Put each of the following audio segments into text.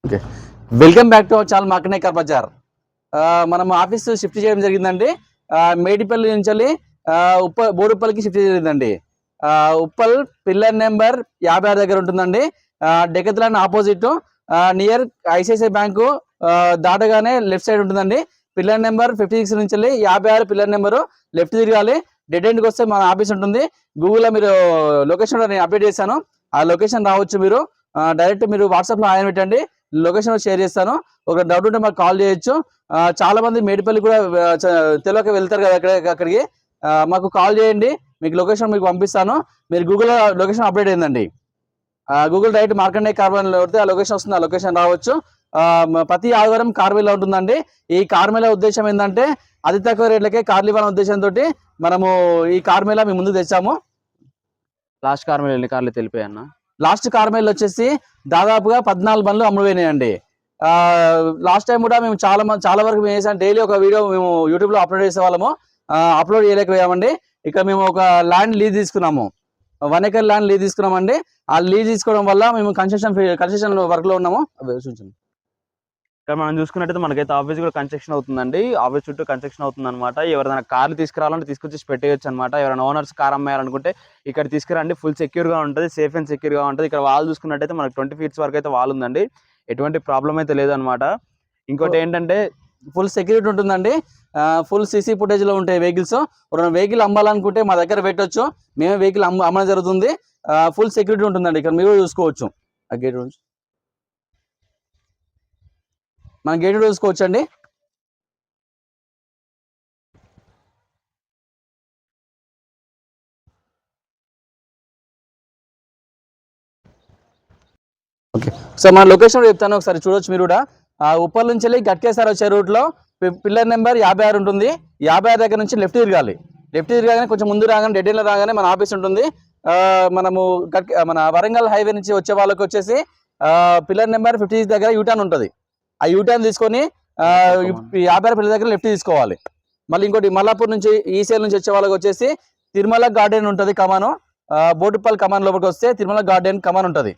Okay. Welcome back to our channel market car Bazaar. మనం office shift చేయడం జరిగిందండి. మేడిపల్లి నుంచి బోడుప్పల్కి షిఫ్ట్ జరిగిందండి. ఉప్పల్ పిల్లర్ నెంబర్ 56 దగ్గర ఉంటుందండి. Decathlon opposite near ICICI bank దాటగానే లెఫ్ట్ సైడ్ ఉంటుందండి. పిల్లర్ నెంబర్ 56 నుంచి 56 పిల్లర్ నెంబరు లెఫ్ట్ తిరగాలి. డెడ్ ఎండ్కి వస్తే మన ఆఫీస్ ఉంటుంది. గూగుల్లో మీరు లొకేషన్ నేను అప్డేట్ చేశాను. ఆ లొకేషన్ రావచ్చు. మీరు డైరెక్ట్ మీరు వాట్సాప్లో ఆయన పెట్టండి, లొకేషన్ షేర్ చేస్తాను. ఒక డౌట్ ఉంటే మాకు కాల్ చేయొచ్చు. చాలా మంది మేడిపల్లి కూడా తెలియక వెళ్తారు కదా అక్కడికి. మాకు కాల్ చేయండి, మీకు లొకేషన్ మీకు పంపిస్తాను. మీరు గూగుల్లో లొకేషన్ అప్డేట్ అయిందండి. గూగుల్ డైరెక్ట్ మార్కండే కార్బన్ కొడితే ఆ లొకేషన్ వస్తుంది, ఆ లొకేషన్ రావచ్చు. ప్రతి ఆదివారం కార్మేళ ఉంటుందండి. ఈ కార్మేళ ఉద్దేశం ఏంటంటే అతి తక్కువ రేట్లకే కార్లు ఇవ్వాలనే ఉద్దేశంతో మనము ఈ కార్మేళ మేము ముందుకు తెచ్చాము. లాస్ట్ కార్మేళ ఎన్ని కార్లు తెలిపాయన్న? లాస్ట్ కార్మేళ వచ్చేసి దాదాపుగా 14 బండ్లు అమ్ముడుపోయినాయండి. లాస్ట్ టైం కూడా మేము చాలా వరకు మేము చేసాం. డైలీ ఒక వీడియో మేము యూట్యూబ్లో అప్లోడ్ చేసే వాళ్ళము, అప్లోడ్ చేయలేకపోయామండి. ఇక్కడ మేము ఒక ల్యాండ్ లీజ్ తీసుకున్నాము, 1 ఎకర్ ల్యాండ్ లీజ్ తీసుకున్నామండి. ఆ లీజ్ తీసుకోవడం వల్ల మేము కన్స్ట్రక్షన్ వర్క్ లో ఉన్నాము. ఇక్కడ మనం చూసుకున్నట్టయితే మనకైతే ఆఫీస్ కూడా కన్స్ట్రక్షన్ అవుతుందండి. ఆఫీస్ చుట్టూ కన్స్ట్రక్షన్ అవుతుంది అనమాట. ఎవరైనా కార్లు తీసుకురావాలంటే తీసుకొచ్చి పెట్టేయచ్చు అనమాట. ఎవరైనా ఓనర్స్ కార్ అమ్మాయాలనుకుంటే ఇక్కడ తీసుకురండి. ఫుల్ సెక్యూర్గా ఉంటుంది, సేఫ్ అండ్ సెక్యూర్గా ఉంటుంది. ఇక్కడ వాల్ చూసుకున్నట్టయితే మనకు 20 feet వరకు అయితే వాల్ ఉందండి. ఎటువంటి ప్రాబ్లం అయితే లేదనమాట. ఇంకోటి ఏంటంటే ఫుల్ సెక్యూరిటీ ఉంటుందండి. ఫుల్ సీసీ ఫుటేజ్ లో ఉంటాయి వెహికల్స్. వెహికల్ అమ్మాలనుకుంటే మా దగ్గర పెట్టొచ్చు. మేమే వెహికల్ అమ్మడం జరుగుతుంది. ఫుల్ సెక్యూరిటీ ఉంటుందండి. ఇక్కడ మీరు చూసుకోవచ్చు. ఆ గేట్ మన గేట్ చూసుకోవచ్చు అండి. ఓకే, సో మన లొకేషన్ చెప్తాను, ఒకసారి చూడొచ్చు మీరు కూడా. ఉప్పల్ నుంచి వెళ్ళి గట్కేసారి వచ్చే రూట్లో పిల్లర్ నెంబర్ 56 ఉంటుంది. 56 దగ్గర నుంచి లెఫ్ట్ తిరగాలి. లెఫ్ట్ తిరగానే కొంచెం ముందు రాగానే డెడ్ ఎండ్లో రాగానే మన ఆఫీస్ ఉంటుంది. మనము మన వరంగల్ హైవే నుంచి వచ్చే వాళ్ళకి వచ్చేసి పిల్లర్ నెంబర్ 56 దగ్గర యూటర్న్ ఉంటుంది. ఆ యూటర్న్ తీసుకొని 56 పిల్లర్ దగ్గర లెఫ్ట్ తీసుకోవాలి. మళ్ళీ ఇంకోటి మల్లాపూర్ నుంచి ఈసీఎల్ నుంచి వచ్చే వాళ్ళకి వచ్చేసి తిరుమల గార్డెన్ ఉంటుంది కమాను. బోడుప్పల్ కమాన్ లోపలికి వస్తే తిరుమల గార్డెన్ కమాన్ ఉంటుంది.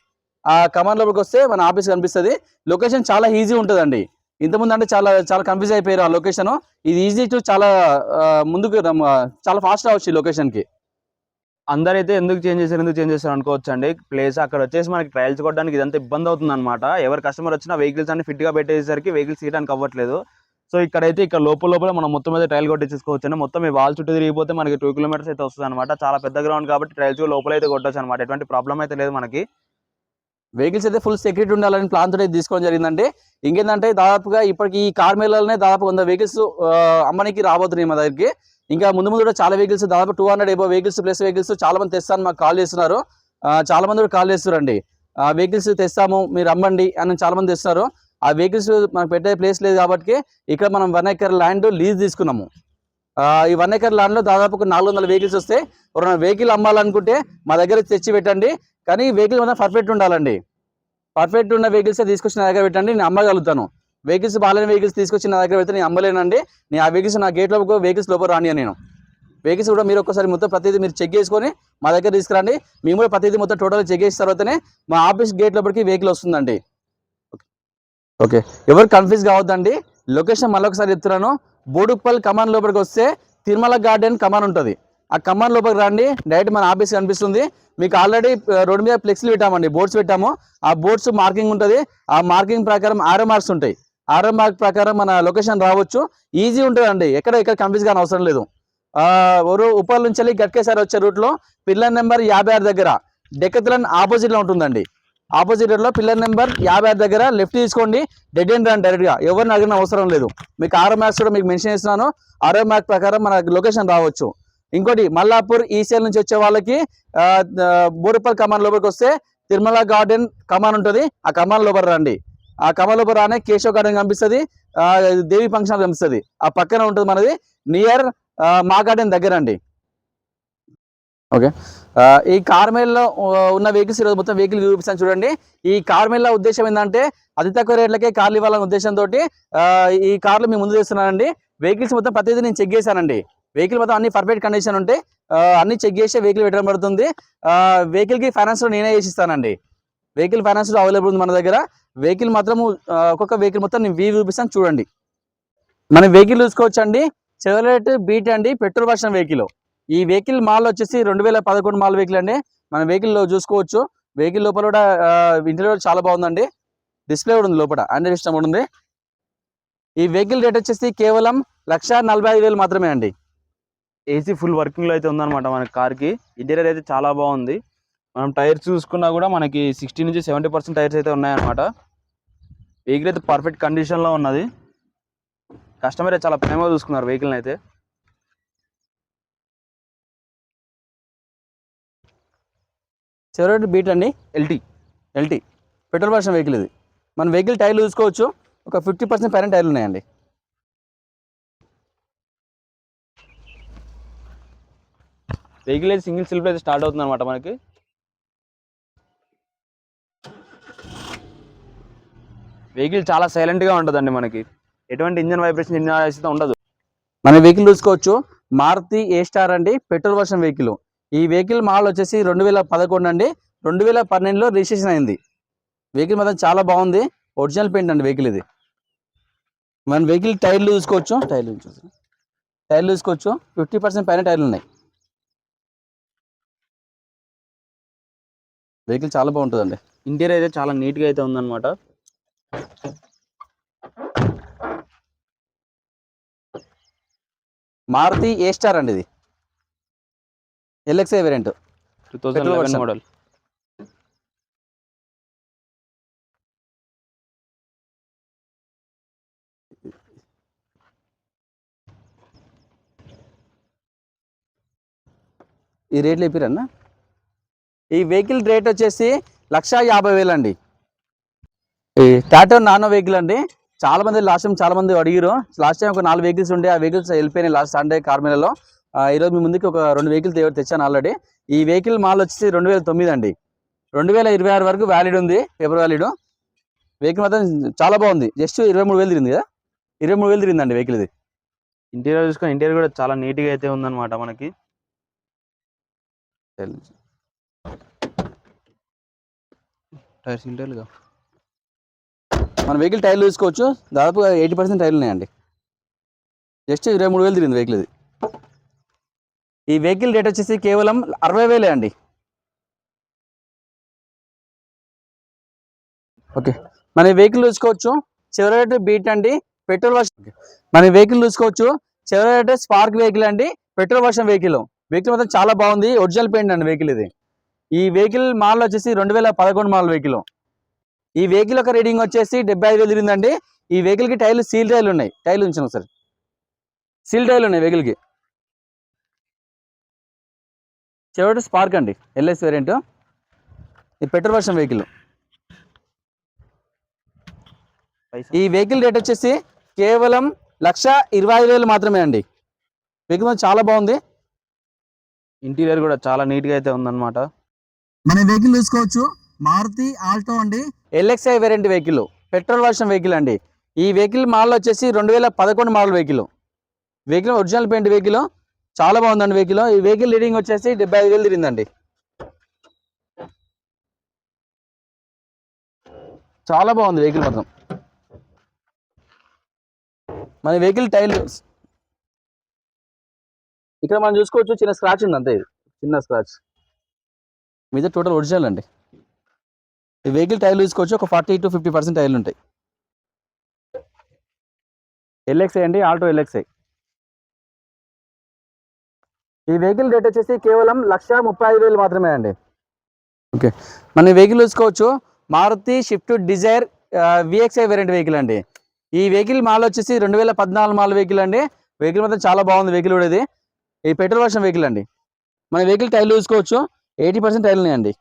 ఆ కమాన్ లోపలికి వస్తే మన ఆఫీస్ కనిపిస్తుంది. లొకేషన్ చాలా ఈజీ ఉంటుందండి. ఇంతకుముందు అంటే చాలా చాలా కన్ఫ్యూజ్ అయిపోయారు ఆ లొకేషన్. ఇది ఈజీ టు చాలా ముందుకు చాలా ఫాస్ట్ అవచ్చు ఈ లొకేషన్కి. అందరైతే ఎందుకు చేంజ్ చేశారు అనుకోవచ్చు అండి. ప్లేస్ అక్కడ వచ్చేసి మనకి ట్రయల్స్ కొట్టడానికి ఇదంతా ఇబ్బంది అవుతుంది అనమాట. ఎవరు కస్టమర్ వచ్చినా వెహికల్స్ అన్ని ఫిట్గా పెట్టేసరికి వెహికల్స్ తీయడానికి అవ్వట్లేదు. సో ఇక్కడైతే ఇక్కడ లోపల మనం మొత్తం మీద ట్రయల్ కొట్టేసుకోవచ్చు అండి. మొత్తం ఈ వాల్ చుట్టూ తిరిగిపోతే మనకి 2 kilometers అయితే వస్తుంది అనమాట. చాలా పెద్ద గ్రౌండ్ కాబట్టి ట్రయల్స్ లోపల అయితే కొట్టచ్చు అనమాట. ఎటువంటి ప్రాబ్లం అయితే లేదు మనకి. వెహికల్స్ అయితే ఫుల్ సెక్యూరిటీ ఉండాలని ప్లాన్ తోటి తీసుకోవడం జరిగిందండి. ఇంకేంటంటే దాదాపుగా ఇప్పటికి ఈ కార్ మేళలోనే దాదాపు 100 వెహికల్స్ అమ్మనికి రాబోతున్నాయి మా దగ్గరికి. ఇంకా ముందు కూడా చాలా వెహికల్స్, దాదాపు 200 ఎబో వెహికల్స్ ప్లస్ వెహికల్స్ చాలా మంది తెస్తాను మాకు కాల్ చేస్తున్నారు. చాలా మంది కూడా కాల్ చేస్తున్నారండి. వెహికల్స్ తెస్తాము మీరు అమ్మండి అని చాలా మంది తెస్తున్నారు. ఆ వెహికల్స్ మనకు పెట్టే ప్లేస్ లేదు కాబట్టి ఇక్కడ మనం 1 ఎకర్ ల్యాండ్ లీజ్ తీసుకున్నాము. ఈ 1 ఎకర్ ల్యాండ్ లో దాదాపు 400 వెహికల్స్ వస్తాయి. ఎవరైనా వెహికల్ అమ్మాలనుకుంటే మా దగ్గర తెచ్చి పెట్టండి. కానీ వెహికల్ మాత్రం పర్ఫెక్ట్ ఉండాలండి. పర్ఫెక్ట్ ఉన్న వెహికల్స్ తీసుకొచ్చి నా దగ్గర పెట్టండి, నేను అమ్మగలుగుతాను. వెహికల్స్ బాగాలేని వెహికల్స్ తీసుకొచ్చి నా దగ్గర పెడితే నేను అమ్మలేనండి. నేను ఆ వెహికల్స్ నా గేట్ లోపల వెహికల్స్ లోపల రాని నేను వెహికల్స్ కూడా మీరు ఒక్కసారి మొత్తం ప్రతిదీ మీరు చెక్ చేసుకొని మా దగ్గర తీసుకురండి. మేము కూడా ప్రతిదీ మొత్తం టోటల్ చెక్ చేసిన తర్వాతనే మా ఆఫీస్ గేట్ లోపలికి వెహికల్ వస్తుందండి. ఓకే, ఎవరు కన్ఫ్యూజ్ కావద్దండి. లొకేషన్ మళ్ళీ ఒకసారి చెప్తున్నాను. బోడుప్పల్ కమాన్ లోపలికి వస్తే తిరుమల గార్డెన్ కమాన్ ఉంటుంది. ఆ కమాన్ లోపలికి రండి, డైరెక్ట్ మన ఆఫీస్ కనిపిస్తుంది. మీకు ఆల్రెడీ రోడ్డు మీద ఫ్లెక్స్లు పెట్టామండి, బోర్డ్స్ పెట్టాము. ఆ బోర్డ్స్ మార్కింగ్ ఉంటుంది. ఆ మార్కింగ్ ప్రకారం ఆరో మార్క్స్ ఉంటాయి. ఆరో మార్క్ ప్రకారం మన లొకేషన్ రావచ్చు. ఈజీ ఉంటుందండి, ఎక్కడ కన్ఫ్యూజ్ కానీ అవసరం లేదు. ఉప్పల్ నుంచి వెళ్ళి గట్కేసారి వచ్చే రూట్లో పిల్లర్ నెంబర్ 56 దగ్గర డెకత్లాన్ ఆపోజిట్లో ఉంటుందండి. ఆపోజిట్ లో పిల్లర్ నెంబర్ 56 దగ్గర లెఫ్ట్ తీసుకోండి. డెడ్ ఎండ్ రండి డైరెక్ట్ గా, ఎవరిని అడిగిన అవసరం లేదు. మీకు ఆరో మ్యాక్స్ కూడా మీకు మెన్షన్ చేస్తున్నాను. ఆరో మ్యాక్ ప్రకారం మన లొకేషన్ రావచ్చు. ఇంకోటి మల్లాపూర్ ఈసీఎల్ నుంచి వచ్చే వాళ్ళకి బోడుప్పల్ కమాన్ లోపలికి వస్తే తిరుమల గార్డెన్ కమాన్ ఉంటుంది. ఆ కమాన్ లోపల రండి. ఆ కమాన్ లోపల రానే కేశవ్ గార్డెన్ కనిపిస్తుంది, దేవి ఫంక్షన్ కనిపిస్తుంది. ఆ పక్కన ఉంటుంది మనది నియర్ మా గార్డెన్ దగ్గర అండి. ఓకే, ఈ కార్మేల్లో ఉన్న వెహికల్స్ ఈరోజు మొత్తం వెహికల్ చూపిస్తాను చూడండి. ఈ కార్మేల్ల ఉద్దేశం ఏంటంటే అతి తక్కువ రేట్లకే కార్లు ఇవ్వాలనే ఉద్దేశంతో ఈ కార్లు మేము ముందు చేస్తున్నానండి. వెహికల్స్ మొత్తం ప్రతిదీ నేను చెక్ చేశానండి. వెహికల్ మొత్తం అన్ని పర్ఫెక్ట్ కండిషన్ ఉంటే అన్ని చెక్ చేసి వెహికల్ పెట్టడం పడుతుంది. వెహికల్కి ఫైనాన్స్ నేనే చేసిస్తానండి. వెహికల్ ఫైనాన్స్ అవైలబుల్ ఉంది మన దగ్గర. వెహికల్ మాత్రం ఒక్కొక్క వెహికల్ మొత్తం నేను వ్యూ చూపిస్తాను చూడండి. మన వెహికల్ చూసుకోవచ్చు అండి, చెవలెట్ బీట్ అండి, పెట్రోల్ వర్షన్ వెహికల్. ఈ వెహికల్ మాల్ వచ్చేసి 2011 మాల్ వెహికల్ అండి. మన వెహికల్ చూసుకోవచ్చు. వెహికల్ లోపల కూడా ఇంటీరియర్ చాలా బాగుందండి. డిస్ప్లే కూడా ఉంది లోపల, ఆండ్రాయిడ్ సిస్టమ్ కూడా ఉంది. ఈ వెహికల్ రేట్ వచ్చేసి కేవలం 1,45,000 మాత్రమే అండి. ఏసీ ఫుల్ వర్కింగ్ లో అయితే ఉందన్నమాట మన కార్ కి. ఇంటీరియర్ అయితే చాలా బాగుంది. మనం టైర్స్ చూసుకున్నా కూడా మనకి 60 నుంచి 70% టైర్స్ అయితే ఉన్నాయన్నమాట. వెహికల్ అయితే పర్ఫెక్ట్ కండిషన్ లో ఉన్నది. కస్టమర్ చాలా ప్రేమగా చూసుకున్నారు వెహికల్ అయితే. చెవలెట్ బీట్ అండి, ఎల్టీ పెట్రోల్ వర్షన్ వెహికల్ ఇది. మన వెహికల్ టైర్లు చూసుకోవచ్చు, ఒక 50% పైన టైర్లు ఉన్నాయండి. వెహికల్ అయితే సింగిల్ సెల్ఫ్ అయితే స్టార్ట్ అవుతుంది అనమాట మనకి. వెహికల్ చాలా సైలెంట్ గా ఉంటుందండి. మనకి ఎటువంటి ఇంజన్ వైబ్రేషన్ అయితే ఉండదు. మన వెహికల్ చూసుకోవచ్చు, మారుతి ఏ స్టార్ అండి, పెట్రోల్ వర్షన్ వెహికల్. ఈ వెహికల్ మోడల్ వచ్చేసి 2011 అండి. 2012లో రిజిస్ట్రేషన్ అయింది. వెహికల్ మాత్రం చాలా బాగుంది, ఒరిజినల్ పెయింట్ అండి వెహికల్ ఇది. మన వెహికల్ టైర్లు చూసుకోవచ్చు, టైర్లు చూసుకోవచ్చు, 50% పైన టైర్లు ఉన్నాయి. వెహికల్ చాలా బాగుంటుందండి. ఇంటీరియర్ అయితే చాలా నీట్ గా అయితే ఉందన్నమాట. మారుతి ఏ స్టార్ అండి ఇది, ఎల్ఎక్స్ఐ వేరియంట్, 2011 మోడల్. ఈ రేట్లు చెప్పిరన్నా. ఈ వెహికల్ రేట్ వచ్చేసి 1,50,000 అండి. ఈ టాటా నానో వెహికల్ అండి. చాలా మంది లాస్ట్ టైం చాలా మంది అడిగారు. లాస్ట్ టైం ఒక 4 వెహికల్స్ ఉండే, ఆ వెహికల్స్ వెళ్ళిపోయినాయి లాస్ట్ సండే కార్మిలలో. ఈరోజు మీ ముందుకి ఒక 2 వెహికల్ తెచ్చాను ఆల్రెడీ. ఈ వెహికల్ మాల్ వచ్చేసి 2009 అండి. 2026 వరకు వ్యాలిడ్ ఉంది, పేపర్ వ్యాలిడ్. వెహికల్ మాత్రం చాలా బాగుంది. జస్ట్ 23,000 తిరిగింది కదా, 23,000 తిరిగిందండి వెహికల్ ఇది. ఇంటీరియర్ చూసుకొని ఇంటీరియర్ కూడా చాలా నీట్ గా అయితే ఉందన్నమాట మనకి. టైర్స్ ఇంటీరియర్గా మన వెహికల్ టైర్లు చూసుకోవచ్చు, దాదాపు 80% టైర్లు ఉన్నాయండి. జస్ట్ 23,000 తిరిగింది వెహికల్ ఇది. ఈ వెహికల్ రేట్ వచ్చేసి కేవలం 60,000 అండి. ఓకే, మన వెహికల్ చూసుకోవచ్చు, చెవలెట్ బీట్ అండి, పెట్రోల్ వర్షన్. మన వెహికల్ చూసుకోవచ్చు, చెవలెట్ స్పార్క్ వెహికల్ అండి, పెట్రోల్ వర్షన్ వెహికల్. వెహికల్ మాత్రం చాలా బాగుంది, ఒరిజినల్ పెయింట్ అండి వెహికల్ ఇది. ఈ వెహికల్ మోడల్ వచ్చేసి 2011 మోడల్ వెహికల్. ఈ వెహికల్ యొక్క రీడింగ్ వచ్చేసి 75,000 తిరిగిందండి. ఈ వెహికల్ కి టైర్లు సీల్ టైర్లు ఉన్నాయి. టైర్లు ఉంచాను సార్, సీల్ టైర్లు ఉన్నాయి వెహికల్ కి. చెవలెట్ స్పార్క్ అండి, ఎల్ఎస్ వేరియంట్, ఈ పెట్రోల్ వర్షన్ వెహికల్. ఈ వెహికల్ రేట్ వచ్చేసి కేవలం 1,25,000 మాత్రమే అండి. వెహికల్ చాలా బాగుంది, ఇంటీరియర్ కూడా చాలా నీట్ గా అయితే ఉందన్నమాట. మన వెహికల్ చూసుకోవచ్చు, మారుతి ఆల్టో అండి, LXi variant vehicle, petrol version vehicle అండి. ఈ వెహికల్ మోడల్ వచ్చేసి 2011 model vehicle. Vehicle original paint vehicle, చాలా బాగుందండి వెహికల్. ఈ వెహికల్ రీడింగ్ వచ్చేసి 75,000 తిరిగిందండి. చాలా బాగుంది వెహికల్ మాత్రం. మన వెహికల్ టైర్లు ఇక్కడ మనం చూసుకోవచ్చు, చిన్న స్క్రాచ్ ఉంది అంతే, ఇది చిన్న స్క్రాచ్, మీద టోటల్ ఒరిజినల్ అండి. ఈ వెహికల్ టైర్లు చూసుకోవచ్చు, ఒక 40 to 50% టైర్లు ఉంటాయి. ఎల్ఎక్స్ఐ అండి, ఆల్టో ఎల్ఎక్స్ఐ. ఈ వెహికల్ రేట్ వచ్చేసి కేవలం 1,35,000 మాత్రమే అండి. ఓకే, మన వెహికల్ చూసుకోవచ్చు, Maruti Swift Dzire VXi variant vehicle అండి. ఈ వెహికల్ మోడల్ వచ్చేసి 2014 మోడల్ వెహికల్ అండి. వెహికల్ మాత్రం చాలా బాగుంది వెహికల్ కూడా ఇది. ఈ పెట్రోల్ వర్షన్ వెహికల్ అండి. మన వెహికల్ టైర్లు చూసుకోవచ్చు, 80% టైర్లు ఉన్నాయండి.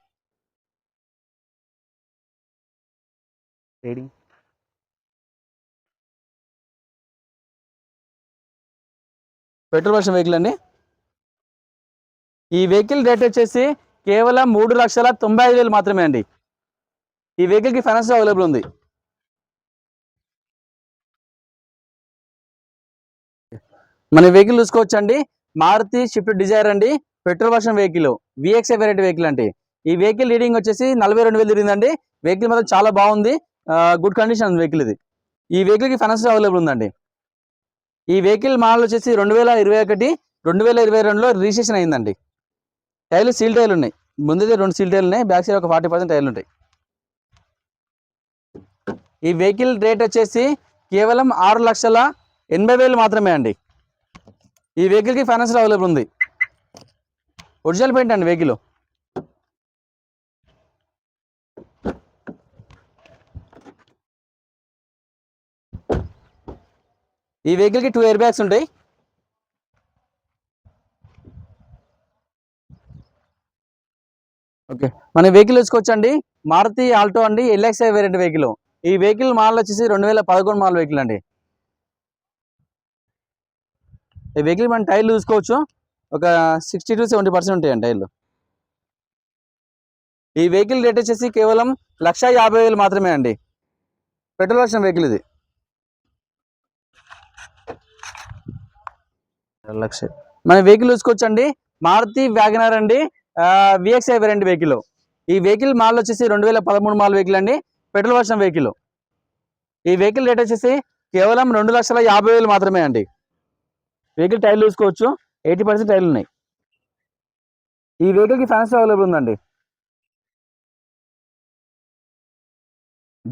పెట్రోల్ వర్షన్ వెహికల్ అండి. ఈ వెహికల్ రేట్ వచ్చేసి కేవలం 3,95,000 మాత్రమే అండి. ఈ వెహికల్ కి ఫైనాన్స్ అవైలబుల్ ఉంది. మన వెహికల్ చూసుకోవచ్చు అండి, మారుతి షిఫ్ట్ డిజైర్ అండి, petrol version vehicle, VXi variant vehicle అండి. ఈ వెహికల్ రీడింగ్ వచ్చేసి 42,000 తిరిగిందండి. వెహికల్ మాత్రం చాలా బాగుంది, గుడ్ కండిషన్ ఉంది వెహికల్ ఇది. ఈ వెహికల్ కి ఫైనాన్స్ అవైలబుల్ ఉందండి. ఈ వెహికల్ మోడల్ వచ్చేసి 2021 2022లో రిజిస్ట్రేషన్ అయిందండి. టైర్లు సీల్ టైర్లు ఉన్నాయి, ముందుదే 2 సీల్ టైర్లు ఉన్నాయి, బ్యాక్ సైడ్ ఒక 40% టైర్లు ఉంటాయి. ఈ వెహికల్ రేట్ వచ్చేసి కేవలం 6,80,000 మాత్రమే అండి. ఈ వెహికల్ కి ఫైనాన్స్ అవైలబుల్ ఉంది. ఒరిజినల్ పెయింట్ అండి వెహికల్. ఈ వెహికల్ కి 2 ఎయిర్ బ్యాగ్స్ ఉంటాయి. ఓకే, మన వెహికల్ వచ్చుకోవచ్చండి మారుతి ఆల్టో అండి, LXi వేరియంట్ వెహికల్. ఈ వెహికల్ మోడల్ వచ్చేసి 2011 మోడల్ వెహికల్ అండి. ఈ వెహికల్ మన టైర్లు చూసుకోవచ్చు, ఒక 60 to 70% ఉంటాయండి టైర్లు. ఈ వెహికల్ రేట్ వచ్చేసి కేవలం 1,50,000 మాత్రమే అండి. పెట్రోల్ వర్షన్ వెహికల్ ఇది. 1,00,000. మన వెహికల్ చూసుకోవచ్చండి మారుతి వ్యాగనర్ అండి, VXi వేరియంట్ వెహికల్. ఈ వెహికల్ మోడల్ వచ్చేసి 2013 మోడల్ వెహికల్ అండి, పెట్రోల్ వర్షన్ వెహికల్. ఈ వెహికల్ రేట్ వచ్చేసి కేవలం 2,50,000 మాత్రమే అండి. వెహికల్ టైర్లు చూసుకోవచ్చు, 80% టైర్లు ఉన్నాయి. ఈ వెహికల్ కి ఫైనాన్స్ అవైలబుల్ ఉందండి.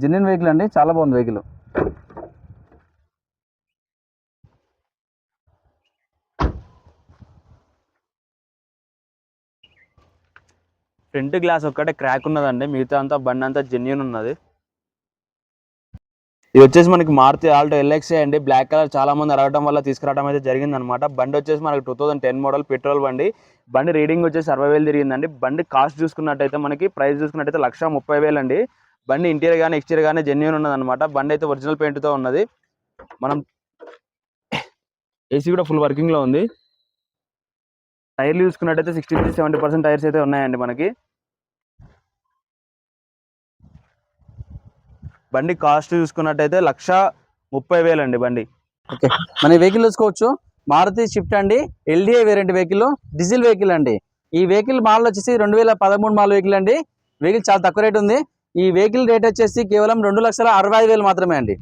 జెన్యూన్ వెహికల్ అండి, చాలా బాగుంది వెహికల్. ఫ్రంట్ గ్లాస్ ఒక్కటే క్రాక్ ఉన్నదండి, మిగతా అంతా బండి అంతా జెన్యూన్ ఉన్నది. ఇది వచ్చేసి మనకి మారుతి ఆల్టో LXi అండి, బ్లాక్ కలర్. చాలా మంది అడగడం వల్ల తీసుకురావడం అయితే జరిగింది అనమాట. బండి వచ్చేసి మనకి 2010 మోడల్ పెట్రోల్ బండి. బండి రీడింగ్ వచ్చేసి 60,000 తిరిగిందండి. బండి కాస్ట్ చూసుకున్నట్టయితే మనకి ప్రైస్ చూసుకున్నట్టయితే 1,30,000 అండి. బండి ఇంటీరియర్ కానీ ఎక్స్టీరియర్ కానీ జెన్యూన్ ఉన్నది అనమాట. బండి అయితే ఒరిజినల్ పెయింట్తో ఉన్నది. మనం ఏసీ కూడా ఫుల్ వర్కింగ్ లో ఉంది. టైర్లు చూసుకున్నట్టయితే 60 to 70% టైర్స్ అయితే ఉన్నాయండి మనకి. బండి కాస్ట్ చూసుకున్నట్టయితే 1,30,000 అండి బండి. ఓకే, మన వెహికల్ చూసుకోవచ్చు మారుతి షిఫ్ట్ అండి, LDI variant vehicle, diesel vehicle అండి. ఈ వెహికల్ మోడల్ వచ్చేసి 2013 మోడల్ వెహికల్ అండి. వెహికల్ చాలా తక్కువ రేట్ ఉంది. ఈ వెహికల్ రేట్ వచ్చేసి కేవలం 2,65,000 మాత్రమే అండి.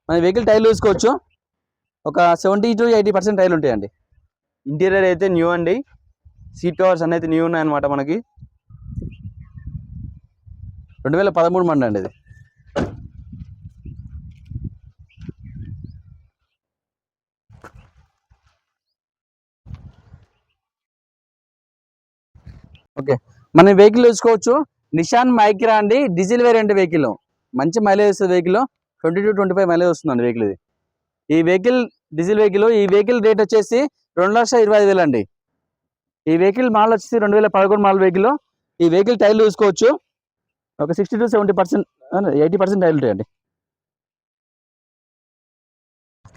మన వెహికల్ టైర్లు చూసుకోవచ్చు, ఒక 70 to 80% టైర్లు ఉంటాయండి. ఇంటీరియర్ అయితే న్యూ అండి, సీట్ కవర్స్ అనేది న్యూ ఉన్నాయన్నమాట మనకి. 2013 మోడల్ అండి ఇది. ఓకే, మన వెహికల్ చూసుకోవచ్చు నిషాన్ మైక్రా అండి, డీజిల్ వేరియంట్ వెహికల్. మంచి మైలేజ్ వస్తుంది వెహికల్, 20 to 25 మైలేజ్ వస్తుందండి వెహికల్ ఇది. ఈ వెహికల్ డీజిల్ వెహికల్. ఈ వెహికల్ రేట్ వచ్చేసి 2,25,000 అండి. ఈ వెహికల్ మోడల్ వచ్చేసి 2011 మోడల్ వెహికల్. ఈ వెహికల్ టైర్లు చూసుకోవచ్చు, ఒక 60 to 70% 80% టైర్లు ఉంటాయండి.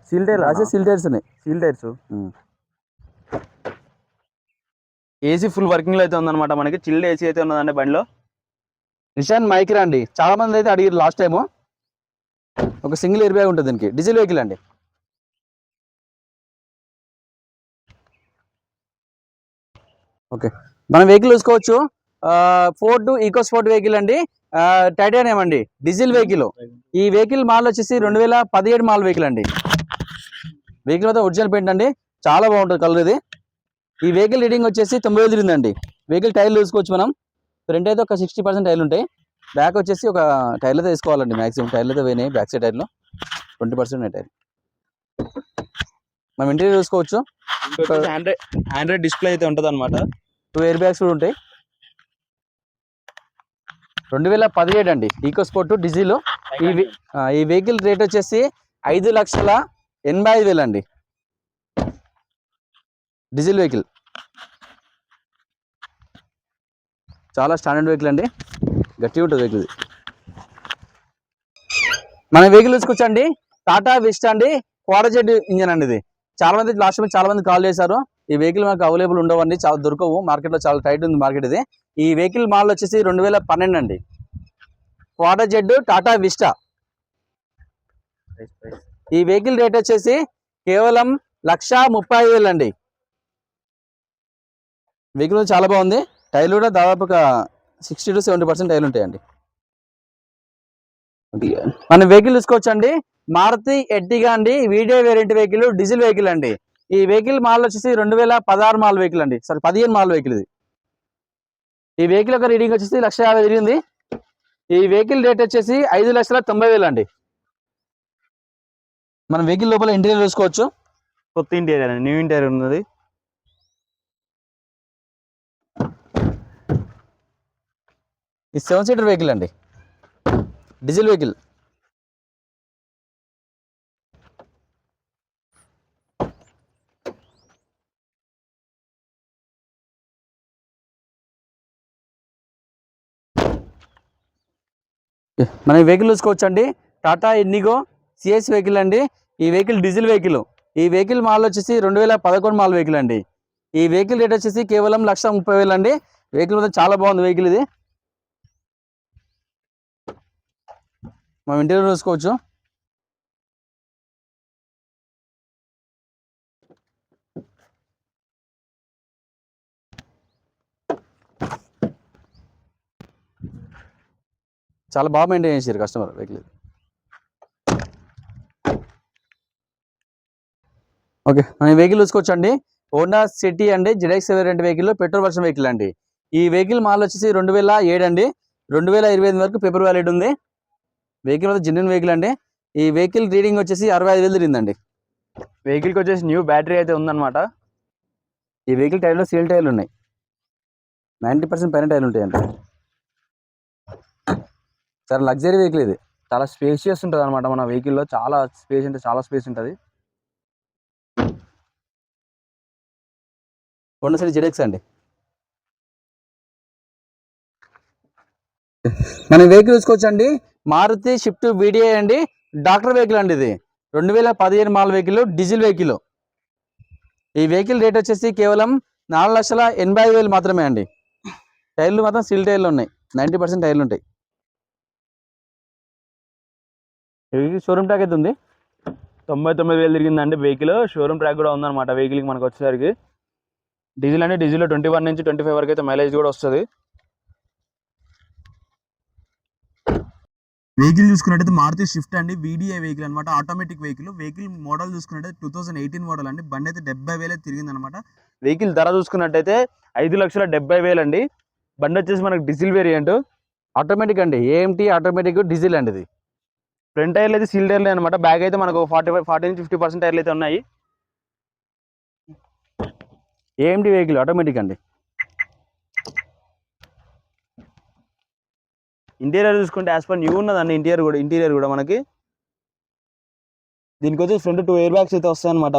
సీల్ టైర్ సీల్ టైర్స్ ఉన్నాయి. Seal tyres. AC full working లో అయితే ఉందన్నమాట మనకి. చిల్డ్ ఏసీ అయితే ఉన్నదండి బండిలో. నిషాన్ మైక్రా అండి, చాలా మంది అయితే అడిగారు లాస్ట్ టైము. ఒక సింగిల్ ఎయిర్ బ్యాగ్ ఉంటుంది దీనికి. డీజిల్ వెహికల్ అండి. ఓకే, మన వెహికల్ చూసుకోవచ్చు ఫోర్డ్ ఈకో స్పోర్ట్ వెహికల్ అండి, టైటానియం అండి, డీజిల్ వెహికల్. ఈ వెహికల్ మోడల్ వచ్చేసి 2017 మోడల్ వెహికల్ అండి. వెహికల్ అయితే ఒరిజినల్ పెయింట్ అండి, చాలా బాగుంటుంది కలర్ ఇది. ఈ వెహికల్ రీడింగ్ వచ్చేసి 90,000 తిరిగిందండి. వెహికల్ టైర్లు చూసుకోవచ్చు మనం. ఫ్రంట్ అయితే ఒక 60% టైర్లు ఉంటాయి, బ్యాక్ వచ్చేసి ఒక టైర్లు అయితే వేసుకోవాలండి. మాక్సిమం టైర్లు అయితే పోయినాయి, బ్యాక్ సైడ్ టైర్లు 20% టైర్. మనం ఇంటీరియర్ చూసుకోవచ్చు, ఆండ్రాయిడ్ డిస్ప్లే అయితే ఉంటుంది అనమాట. 2 ఎయిర్ బ్యాగ్స్ కూడా ఉంటాయి. 2017 అండి, ఈకో స్పోర్ట్ డీజిల్. ఈ వెహికల్ రేట్ వచ్చేసి 5,85,000 అండి. డీజిల్ వెహికల్, చాలా స్టాండర్డ్ వెహికల్ అండి, గట్టిగా ఉంటుంది వెహికల్. మన వెహికల్ చూసుకోవచ్చండి టాటా విస్టా అండి, క్వాడ్రాజెట్ ఇంజన్ అండి ఇది. చాలా మంది లాస్ట్ టైం చాలా మంది కాల్ చేశారు. ఈ వెహికల్ మనకు అవైలబుల్ ఉండవండి, చాలా దొరకవు మార్కెట్లో, చాలా టైట్ ఉంది మార్కెట్ ఇది. ఈ వెహికల్ మోడల్ వచ్చేసి 2012 అండి, క్వాడ్రాజెట్ టాటా విస్టా. ఈ వెహికల్ రేట్ వచ్చేసి కేవలం 1,30,000 అండి. వెహికల్ చాలా బాగుంది. టైర్లు కూడా దాదాపు ఒక 60 to 70% టైర్లు ఉంటాయండి. మన వెహికల్ చూసుకోవచ్చండి, మారుతి ఎర్టిగా అండి, video variant vehicle, diesel vehicle అండి. ఈ వెహికల్ మోడల్ వచ్చేసి 2016 మోడల్ వెహికల్ అండి, సారీ 15 మోడల్ వెహికల్ ఇది. ఈ వెహికల్ యొక్క రీడింగ్ వచ్చేసి 1,50,000 తిరిగింది. ఈ వెహికల్ రేట్ వచ్చేసి 5,90,000 అండి. మన వెహికల్ లోపల ఇంటీరియర్ చూసుకోవచ్చు. కొత్త ఇంటీరియర్, న్యూ ఇంటీరియర్ ఉన్నది. ఈ 7 సీటర్ వెహికల్ అండి, డీజిల్ వెహికల్. మన వెహికల్ చూసుకోవచ్చండి, టాటా ఇండిగో సిఎస్ వెహికల్ అండి. ఈ వెహికల్ డీజిల్ వెహికల్. ఈ వెహికల్ మోడల్ వచ్చేసి 2011 మోడల్ వెహికల్ అండి. ఈ వెహికల్ రేట్ వచ్చేసి కేవలం 1,30,000 అండి. వెహికల్ మీద చాలా బాగుంది వెహికల్ ఇది. మనం ఇంటీరియర్ చూసుకోవచ్చు. చాలా బాగా మెయింటైన్ చేశారు కస్టమర్ వెహికల్. ఓకే, మనం వెహికల్ చూసుకోవచ్చండి, హోండా సిటీ అండి, ZX variant vehicle, petrol version vehicle అండి. ఈ వెహికల్ మోడల్ వచ్చేసి 2007 అండి. 2025 వరకు పేపర్ వ్యాలిడ్ ఉంది. వెహికల్ మీద జెన్యున్ వెహికల్ అండి. ఈ వెహికల్ రీడింగ్ వచ్చేసి 65,000 తిరిగిందండి. వెహికల్కి వచ్చేసి న్యూ బ్యాటరీ అయితే ఉందన్నమాట. ఈ వెహికల్ టైర్లో సీల్ టైర్లు ఉన్నాయి, 90% పైన టైర్లు ఉంటాయండి. చాలా లగ్జరీ వెహికల్ ఇది. చాలా స్పేషియస్ ఉంటుంది అనమాట. మన వెహికల్లో చాలా స్పేస్ అంటే చాలా స్పేస్ ఉంటుంది. హోండా సిటీ ZX అండి. మన వెహికల్ చూసుకోవచ్చండి, మారుతి షిఫ్ట్ VDI అండి, డాక్టర్ వెహికల్ అండి. ఇది 2015 మోడల్ వెహికల్, డీజిల్ వెహికల్. ఈ వెహికల్ రేట్ వచ్చేసి కేవలం 4,85,000 మాత్రమే అండి. టైర్లు మాత్రం సీల్ టైర్లు ఉన్నాయి, 90% టైర్లు ఉంటాయి. షోరూమ్ ట్యాగ్ అయితే ఉంది, 99,000 తిరిగిందండి వెహికల్. షోరూమ్ ట్రాక్ కూడా ఉందన్నమాట వెహికల్కి మనకు వచ్చేసరికి. డీజిల్ అంటే డీజిల్లో 21 నుంచి 25 వరకు అయితే మైలేజ్ కూడా వస్తుంది. వెహికల్ చూసుకున్నట్టయితే మారుతి షిఫ్ట్ అండి, VDI వెహికల్ అనమాట, ఆటోమేటిక్ వెహికల్. వెహికల్ మోడల్ చూసుకున్నట్టయితే 2018 మోడల్ అండి. బండి అయితే 70,000 తిరిగింది అనమాట. వెహికల్ ధర చూసుకున్నట్టయితే 5,70,000 అండి. బండి వచ్చేసి మనకు డీజిల్ వేరియంట్, ఆటోమేటిక్ అండి, AMT ఆటోమేటిక్ డీజిల్ అండి ఇది. ఫ్రంట్ టైర్లు అయితే సీల్ టైర్లే అనమాట. బ్యాక్ అయితే మనకు 40 నుంచి 50% టైర్లు అయితే ఉన్నాయి. AMT వెహికల్ ఆటోమేటిక్ అండి. ఇంటీరియర్ చూసుకుంటే యాజ్ పర్ న్యూ ఉన్నదండి. ఇంటీరియర్ కూడా మనకి దీనికి వచ్చి ఫ్రంట్ 2 ఎయిర్ బ్యాగ్స్ అయితే వస్తాయి అనమాట.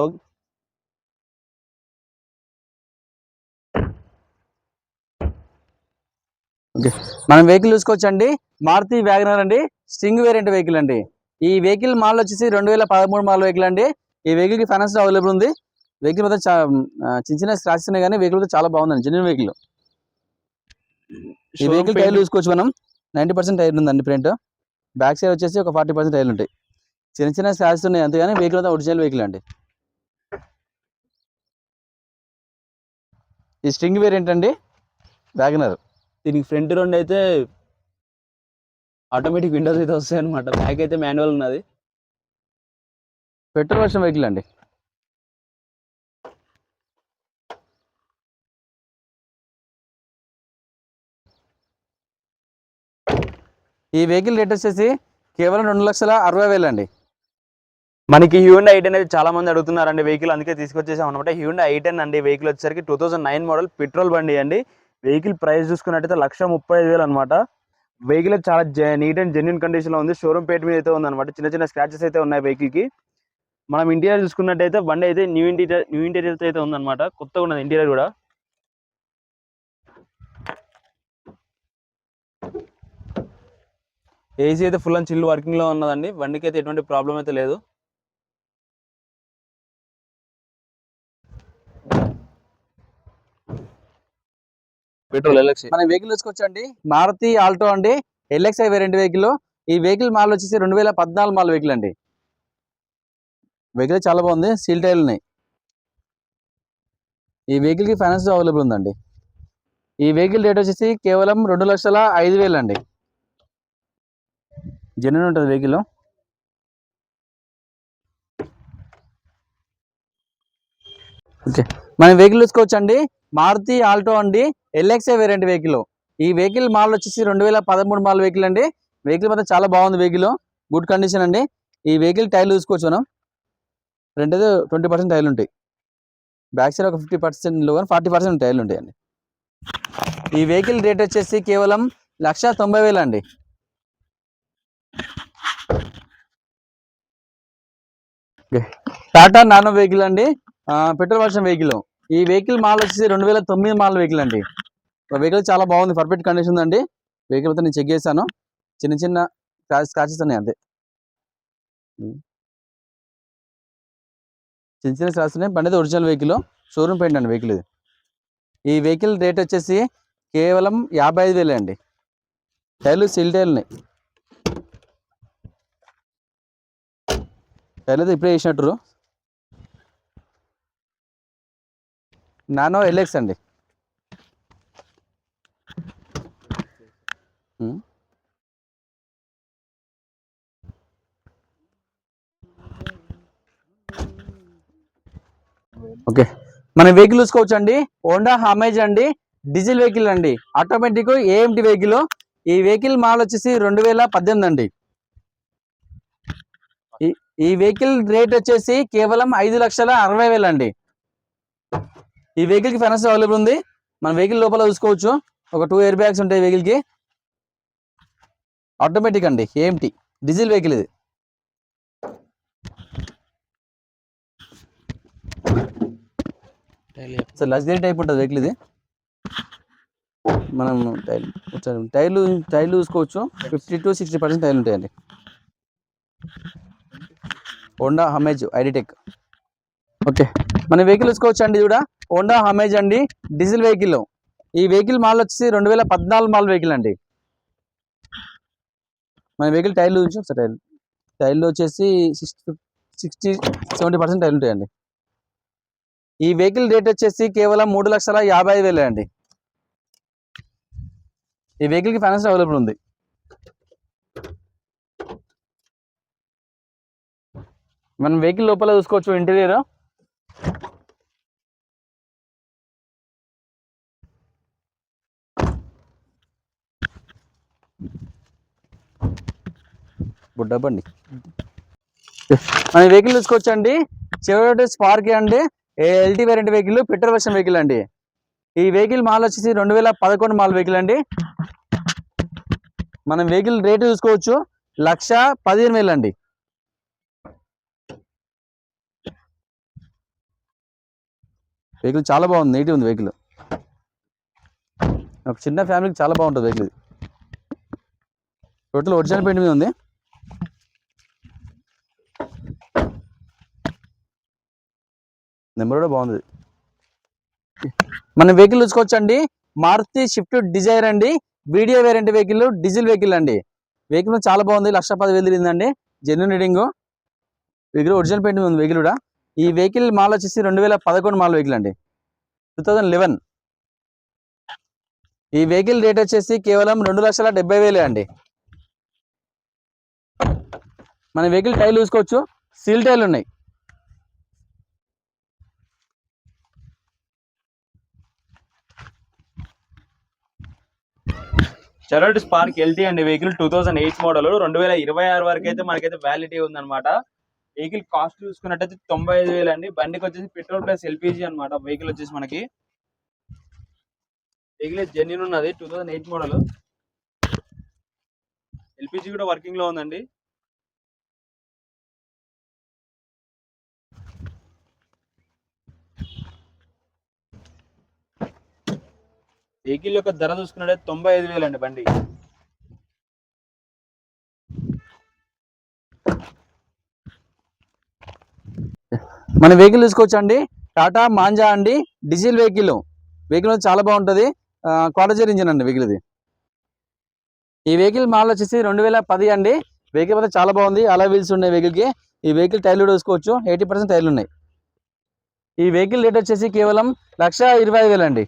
ఓకే, మనం వెహికల్ చూసుకోవచ్చండి, మారుతి వ్యాగనర్ అండి, స్టింగ్ వేరియంట్ వెహికల్ అండి. ఈ వెహికల్ మోడల్ వచ్చేసి 2013 మోడల్ వెహికల్ అండి. ఈ వెహికల్ కి ఫైనాన్స్ అవైలబుల్ ఉంది. వెహికల్ మీద చిన్న చిన్న స్క్రాచెస్ ఉన్నాయి, కానీ వెహికల్ చాలా బాగుందండి, జెన్యున్ వెహికల్. ఈ వెహికల్ టైర్లు చూసుకోవచ్చు మనం, 90% టైర్ ఉందండి. ఫ్రంట్ బ్యాక్ సైడ్ వచ్చేసి ఒక 40% టైర్లు ఉంటాయి. చిన్న చిన్న స్క్రాచెస్ ఉన్నాయి అంతేగాని వెహికల్ అంతా ఒరిజినల్ వెహికల్ అండి. ఈ స్టింగ్ వేరియంట్ అండి, వ్యాగనర్. దీనికి ఫ్రంట్ రెండు అయితే ఆటోమేటిక్ విండోస్ అయితే వస్తాయి అనమాట. బ్యాక్ అయితే మాన్యువల్ ఉన్నది. పెట్రోల్ వర్షన్ వెహికల్ అండి. ఈ వెహికల్ రేట్ వచ్చేసి కేవలం 2,60,000 అండి. మనకి హ్యూండాయ్ i10 అనేది చాలా మంది అడుగుతున్నారండి వెహికల్, అందుకే తీసుకొచ్చేసాం అనమాట. హ్యూండాయ్ i10 అండి. వెహికల్ వచ్చేసరికి 2009 మోడల్ పెట్రోల్ బండి అండి. వెహికల్ ప్రైస్ చూసుకున్నట్టయితే 1,35,000 అనమాట. వెహికల్ చాలా నీట్ అండ్ జెన్యున్ కండిషన్ లో ఉంది. షోరూమ్ పేట్ మీద అయితే ఉంది అనమాట. చిన్న చిన్న స్క్రాచెస్ అయితే ఉన్నాయి వెహికల్ కి. మనం ఇంటీరియర్ చూసుకున్నట్టయితే బండి అయితే న్యూ ఇంటీరియర్ అయితే ఉందన్నమాట. కొత్తగా ఉన్నది ఇంటీరియర్ కూడా. ఏసీ అయితే ఫుల్ అండ్ చిల్ వర్కింగ్ లో ఉన్నదండి. బండికి అయితే ఎటువంటి ప్రాబ్లం అయితే లేదు. Petrol LXi. మన వెహికల్ చూసుకోవచ్చండి, మారుతి ఆల్టో అండి, LXi వేరియంట్ వెహికల్. ఈ వెహికల్ మోడల్ వచ్చేసి 2014 మోడల్ వెహికల్ అండి. వెహికల్ చాలా బాగుంది, సీల్ టైర్లు ఉన్నాయి. ఈ వెహికల్ కి ఫైనాన్స్ అవైలబుల్ ఉందండి. ఈ వెహికల్ రేట్ వచ్చేసి కేవలం 2,05,000 అండి. జెన్యూన్ ఉంటుంది వెహికల్. ఓకే, మనం వెహికల్ చూసుకోవచ్చండి. మారుతి ఆల్టో అండి, ఎల్ఎక్స్ఐ వేరియంట్ వెహికల్. ఈ వెహికల్ మోడల్ వచ్చేసి 2013 మోడల్ వెహికల్ అండి. వెహికల్ మాత్రం చాలా బాగుంది, వెహికల్ గుడ్ కండిషన్ అండి. ఈ వెహికల్ టైర్లు చూసుకోవచ్చు మనం. ఫ్రంట్ అయితే 20% టైర్లు ఉంటాయి, బ్యాక్ సైడ్ ఒక 50% 40% టైర్లు ఉంటాయండి. ఈ వెహికల్ రేట్ వచ్చేసి కేవలం 1,90,000 అండి. టాటా నానో వెహికల్ అండి, పెట్రోల్ వర్షన్ వెహికల్. ఈ వెహికల్ మోడల్ వచ్చేసి 2009 మోడల్ వెహికల్ అండి. వెహికల్ చాలా బాగుంది, పర్ఫెక్ట్ కండిషన్ ఉందండి. వెహికల్ అయితే నేను చెక్ చేశాను, చిన్న చిన్న స్క్రాచెస్ ఉన్నాయి అంతే. చిన్న చిన్న స్క్రాచెస్ ఉన్నాయి. బండి అయితే ఒరిజినల్ వెహికల్, షోరూమ్ పెయింట్ అండి వెహికల్ ఇది. ఈ వెహికల్ రేట్ వచ్చేసి కేవలం 55,000 అండి. టైర్లు సిల్ టైర్లు ఉన్నాయి. టైర్లు అయితే ఇప్పుడే వేసినట్టు. నానో ఎల్ఎక్స్ అండి. ఓకే, మన వెహికల్ చూసుకోవచ్చు అండి. హోండా హామేజ్ అండి, డీజిల్ వెహికల్ అండి, ఆటోమేటిక్ ఏఎంటి వెహికల్. ఈ వెహికల్ మోడల్ వచ్చేసి 2018 అండి. ఈ వెహికల్ రేట్ వచ్చేసి కేవలం 5,60,000 అండి. ఈ వెహికల్ కి ఫైనాన్స్ అవైలబుల్ ఉంది. మన వెహికల్ లోపల చూసుకోవచ్చు, ఒక 2 ఎయిర్ బ్యాగ్స్ ఉంటాయి వెహికల్ కి. ఆటోమేటిక్ అండి, ఏఎంటి డీజిల్ వెహికల్ ఇది. సార్ లగ్జరీ టైప్ ఉంటుంది వెహికల్ ఇది. మనం టైర్లు చూసుకోవచ్చు, 50 to 60% టైర్లు ఉంటాయండి. Honda Amaze iDTEC. ఓకే, మన వెహికల్ చూసుకోవచ్చు అండి. ఇది కూడా హోండా హమేజ్ అండి, డీజిల్ వెహికల్. ఈ వెహికల్ మోడల్ వచ్చేసి 2014 మోడల్ వెహికల్ అండి. మన వెహికల్ టైర్లు చూసాం సార్, టైర్లు వచ్చేసి 60-70% టైర్లు ఉంటాయండి. ఈ వెహికల్ రేట్ వచ్చేసి కేవలం 3,55,000 అండి. ఈ వెహికల్ కి ఫైనాన్స్ అవైలబుల్ ఉంది. మనం వెహికల్ లోపల చూసుకోవచ్చు ఇంటీరియర్. బుడ్డబండి. మన వెహికల్ చూసుకోవచ్చు అండి, చెవరోలెట్ స్పార్క్ అండి, LT variant vehicle, petrol version vehicle అండి. ఈ వెహికల్ మోడల్ వచ్చేసి 2011 మోడల్ వెహికల్ అండి. మనం వెహికల్ రేటు చూసుకోవచ్చు, 1,15,000 అండి. వెహికల్ చాలా బాగుంది, నీట్గా ఉంది వెహికల్. ఒక చిన్న ఫ్యామిలీకి చాలా బాగుంటుంది వెహికల్. టోటల్ ఒరిజినల్ పెయింట్ మీద ఉంది. నెంబర్ కూడా బాగుంది. మన వెహికల్ చూసుకోవచ్చు అండి, మారుతి స్విఫ్ట్ డిజైర్ అండి, video variant vehicle, diesel vehicle అండి. వెహికల్ చాలా బాగుంది, 1,10,000 తిరిగిందండి, genuine reading. Vehicle original paint ఉంది వెహికల్ కూడా. ఈ వెహికల్ మోడల్ వచ్చేసి 2011 మోడల్ వెహికల్ అండి, 2011. ఈ వెహికల్ రేట్ వచ్చేసి కేవలం 2,70,000 అండి. మన వెహికల్ టైర్లు చూసుకోవచ్చు, సీల్ టైర్లు ఉన్నాయి. చెవరోలెట్ స్పార్క్ ఎల్టీ అండి వెహికల్, 2008 మోడల్, 2026 వరకు అయితే మనకైతే వ్యాలిడిటీ ఉందన్నమాట. వెహికల్ కాస్ట్ చూసుకున్నట్టయితే 95,000 అండి. బండికి వచ్చేసి పెట్రోల్ ప్లస్ ఎల్పిజి అనమాట. వెహికల్ వచ్చేసి మనకి వెహికల్ జెన్యూన్ ఉన్నది, 2008 మోడల్. ఎల్పిజి కూడా వర్కింగ్ లో ఉందండి. వెహికల్ యొక్క ధర చూసుకున్నట్టయితే 95,000 అండి బండి. మన వెహికల్ చూసుకోవచ్చు అండి, టాటా మాంజా అండి, డీజిల్ వెహికల్. వెహికల్ చాలా బాగుంటుంది, క్వాడ్రచర్ ఇంజిన్ అండి వెహికల్ ఇది. ఈ వెహికల్ మోడల్ వచ్చేసి 2010 అండి. వెహికల్ అయితే చాలా బాగుంది, అలా వీల్స్ ఉన్నాయి వెహికల్ కి. ఈ వెహికల్ టైర్లు కూడా చూసుకోవచ్చు, 80% టైర్లు ఉన్నాయి. ఈ వెహికల్ రేట్ వచ్చేసి కేవలం 1,25,000 అండి.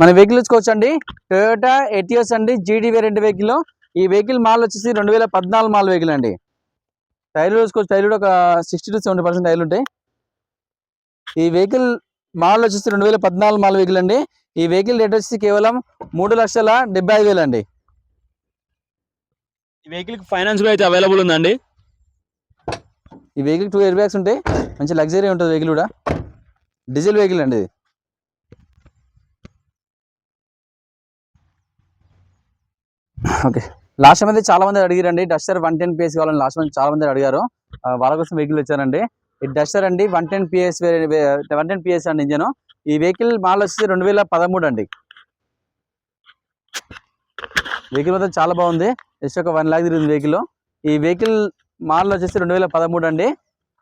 మన వెహికల్ చూసుకోవచ్చండి, టొయోటా ఎటియోస్ అండి, జీడీ వేరియంట్ వెహికల్. ఈ వెహికల్ మాల్ వచ్చేసి 2014 మాల్ వెహికల్ అండి. టైర్లు చూసుకోవచ్చు, టైర్లు ఒక 60 to 70% టైర్లు ఉంటాయి. ఈ వెహికల్ మాల్ వచ్చేసి 2014 మాల్ వెహికల్ అండి. ఈ వెహికల్ రేట్ వచ్చేసి కేవలం 3,75,000 అండి. ఈ వెహికల్ ఫైనాన్స్ కూడా అయితే అవైలబుల్ ఉందండి. ఈ వెహికల్ 2 ఇయర్ బ్యాగ్స్ ఉంటాయి, మంచి లగ్జరీ ఉంటుంది వెహికల్ కూడా. డీజిల్ వెహికల్ అండి ఇది. ఓకే, లాస్ట్ టైం అయితే చాలా మంది అడిగారండి డస్టర్ 110 PS కావాలని. లాస్ట్ మంత్ చాలా మంది అడిగారు, వాళ్ళ కోసం వెహికల్ వచ్చారండి. ఈ డస్టర్ అండి 110 PS 110 PS అండి ఇంజన్. ఈ వెహికల్ మాల్ వచ్చేసి 2013 అండి. వెహికల్ మాత్రం చాలా బాగుంది, జస్ట్ ఒక 1 lakh తిరిగింది వెహికల్. ఈ వెహికల్ మాల్ వచ్చేసి 2013 అండి.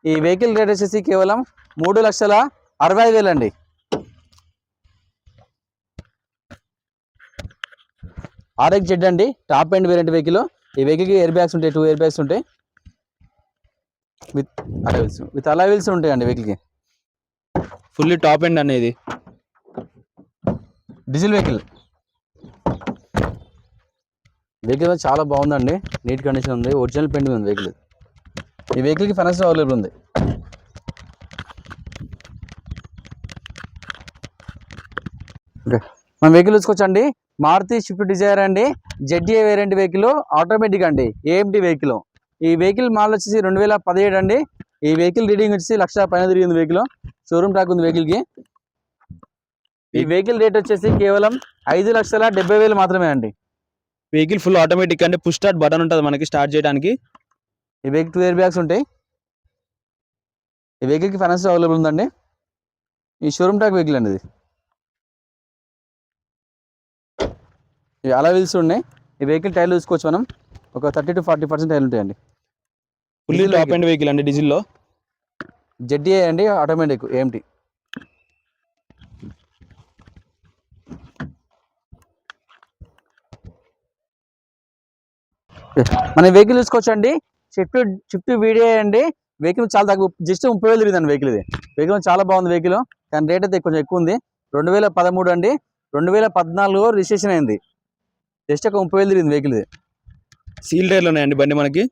ఈ వెహికల్ రేట్ వచ్చేసి కేవలం 3,65,000 అండి. RX-Z అండి, టాప్ ఎండ్ వేరియంట్ వెహికల్. ఈ వెహికల్కి ఎయిర్ బ్యాగ్స్ ఉంటాయి, 2 ఎయిర్ బ్యాగ్స్ ఉంటాయి, విత్ అలా వీల్స్ ఉంటాయండి వెహికల్కి. ఫుల్లీ టాప్ ఎండ్ అనేది డీజిల్ వెహికల్. వెహికల్ చాలా బాగుందండి, నీట్ కండిషన్ ఉంది, ఒరిజినల్ పెయింటింగ్ ఉంది వెహికల్. ఈ వెహికల్కి ఫైనాన్స్ అవైలబుల్ ఉంది. ఓకే, మన వెహికల్ చూసుకోవచ్చండి, మారుతి స్విఫ్ట్ డిజైర్ అండి, ZA వేరియంట్ వెహికల్, ఆటోమేటిక్ అండి, AMT వెహికల్. ఈ వెహికల్ మాల్ వచ్చేసి 2017 అండి. ఈ వెహికల్ రీడింగ్ వచ్చేసి 1,00,000 పైన తిరిగింది వెహికల్. షోరూమ్ ట్రాక్ ఉంది వెహికల్కి. ఈ వెహికల్ రేట్ వచ్చేసి కేవలం 5,70,000 మాత్రమే అండి. వెహికల్ ఫుల్ ఆటోమేటిక్ అంటే పుష్ స్టార్ట్ బటన్ ఉంటుంది మనకి స్టార్ట్ చేయడానికి. ఈ వెహికల్ 2 ఎయిర్ బ్యాగ్స్ ఉంటాయి. ఈ వెహికల్కి ఫైనాన్స్ అవైలబుల్ ఉందండి. ఈ షోరూమ్ ట్రాక్ వెహికల్ అండి ఇది. ఇవి అలా వీల్స్ ఉన్నాయి. ఈ వెహికల్ టైర్లు చూసుకోవచ్చు మనం, ఒక 30 to 40% టైర్లు ఉంటాయండి. ఫుల్లీ టాప్ ఎండ్ వెహికల్ అండి డీజిల్లో. ZA అండి, ఆటోమేటిక్ AMT. మన వెహికల్ చూసుకోవచ్చండి, షిఫ్ట్ VDI అండి. వెహికల్ చాలా తక్కువ, జస్ట్ 30,000 తిరిగిందండి వెహికల్. ఇది వెహికల్ చాలా బాగుంది వెహికల్, కానీ రేట్ అయితే కొంచెం ఎక్కువ ఉంది. 2013 అండి, 2014 రిజిస్ట్రేషన్ అయింది, జస్ట్ ఒక 30,000 తిరిగింది వెహికల్. ఇది సీల్ టైర్లు ఉన్నాయండి బండి మనకి.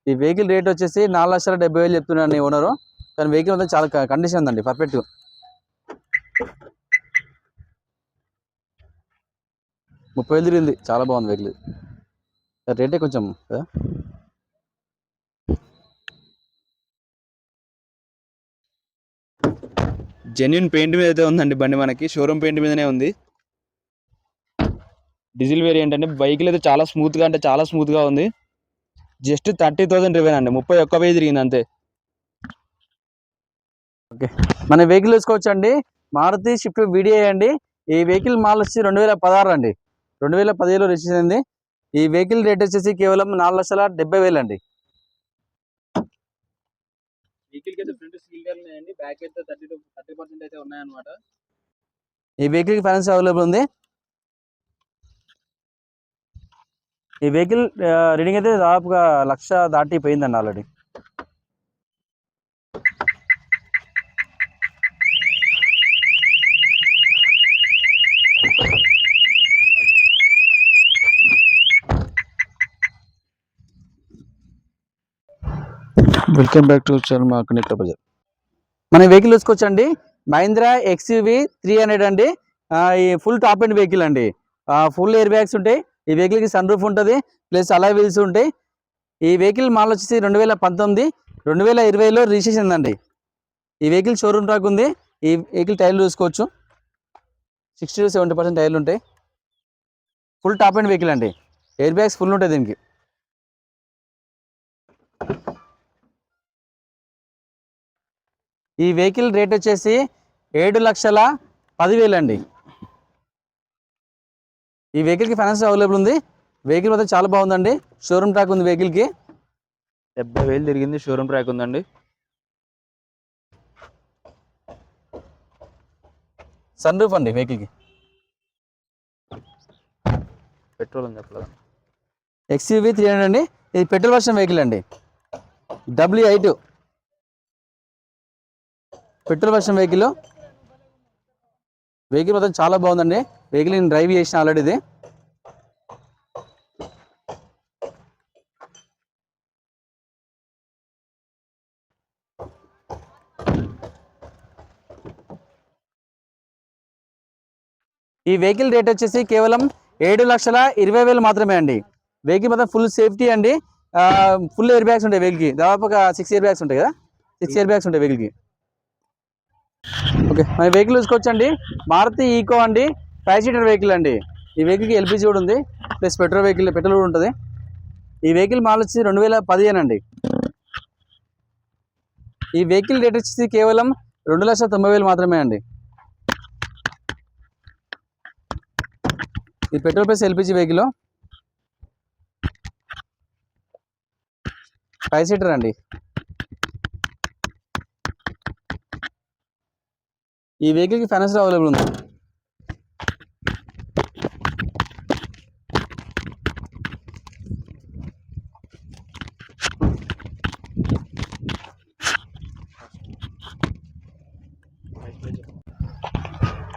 ఈ వెహికల్ రేట్ వచ్చేసి 4,70,000 చెప్తున్నాను ఓనరు, కానీ వెహికల్ అంతా చాలా కండిషన్ ఉందండి, పర్ఫెక్ట్. 30,000 తిరిగింది, చాలా బాగుంది వెహికల్. రేటే కొంచెం జెన్యున్ పెయింట్ మీద అయితే ఉందండి బండి మనకి, షోరూమ్ పెయింట్ మీదనే ఉంది. డీజిల్ వేరియంట్ అంటే వెహికల్ అయితే చాలా స్మూత్గా, అంటే చాలా స్మూత్గా ఉంది. జస్ట్ 30,000 రివెన్ అండి, 31,000 తిరిగింది అంతే. ఓకే, మన వెహికల్ చూసుకోవచ్చు అండి, మారుతి స్విఫ్ట్ VDI అండి. ఈ వెహికల్ మాల్ వచ్చి 2016 అండి, 2017 రిజిస్ట్రేషన్ అయింది. ఈ వెహికల్ రేట్ వచ్చేసి కేవలం 4,70,000 అండి. వెహికల్ అయితే ఫ్రంట్ సీల్ టైర్లు ఉన్నాయండి, బ్యాక్ అయితే 30% అయితే ఉన్నాయన్నమాట. ఈ వెహికల్ ఫైనాన్స్ అవైలబుల్ ఉంది. ఈ వెహికల్ రీడింగ్ అయితే దాదాపుగా 1,00,000 దాటిపోయిందండి already. Welcome back to channel market bazaar. మన వెహికల్ చూసుకోవచ్చండి, మహీంద్రా XUV 300 అండి. ఈ ఫుల్ టాప్ ఎండ్ వెహికల్ అండి, ఫుల్ ఎయిర్ బ్యాగ్స్ ఉంటాయి. ఈ వెహికల్కి సన్ రూఫ్ ఉంటుంది, ప్లస్ అలా వీల్స్ ఉంటాయి. ఈ వెహికల్ మాల్ వచ్చేసి 2019, 2020లో రిజిస్ట్రేషన్ ఉందండి. ఈ వెహికల్ షోరూమ్ ట్రాక్ ఉంది. ఈ వెహికల్ టైర్లు చూసుకోవచ్చు, 60 to 70% టైర్లు ఉంటాయి. ఫుల్ టాప్ ఎండ్ వెహికల్ అండి, ఎయిర్ బ్యాగ్స్ ఫుల్ ఉంటాయి దీనికి. ఈ వెహికల్ రేట్ వచ్చేసి 7,10,000 అండి. ఈ వెహికల్కి ఫైనాన్స్ అవైలబుల్ ఉంది. వెహికల్ మాత్రం చాలా బాగుందండి, షోరూమ్ ట్రాక్ ఉంది వెహికల్కి. 70,000 తిరిగింది, షోరూమ్ ట్రాక్ ఉందండి. సన్ రూఫ్ అండి వెహికల్కి. పెట్రోల్ అని చెప్పలేదు. XUV 300 అండి, ఇది పెట్రోల్ వర్షన్ వెహికల్ అండి, W8 petrol version vehicle. Vehicle మొత్తం చాలా బాగుందండి. వెహికల్ నేను డ్రైవ్ చేసిన ఆల్రెడీ ఇది. ఈ వెహికల్ రేట్ వచ్చేసి కేవలం 7,20,000 మాత్రమే అండి. వెహికల్ మొత్తం ఫుల్ సేఫ్టీ అండి. ఫుల్ ఎయిర్ బ్యాగ్స్ ఉంటాయి వెహికల్కి. దాదాపుగా 6 ఎయిర్ బ్యాగ్స్ ఉంటాయి కదా, 6 ఎయిర్ బ్యాగ్స్ ఉంటాయి వెహికల్కి. ఓకే, మన వెహికల్ చూసుకోవచ్చండి. మారుతి ఈకో అండి, 5 సీటర్ వెహికల్ అండి. ఈ వెహికల్కి ఎల్పిజి కూడా ఉంది, ప్లస్ పెట్రోల్ కూడా ఉంటుంది. ఈ వెహికల్ మోడల్ వచ్చి 2015 అండి. ఈ వెహికల్ రేట్ వచ్చేసి కేవలం 2,90,000 మాత్రమే అండి. ఈ petrol plus LPG vehicle 5 seater అండి. ఈ వెహికల్కి ఫైనాన్స్ అవైలబుల్ ఉంది.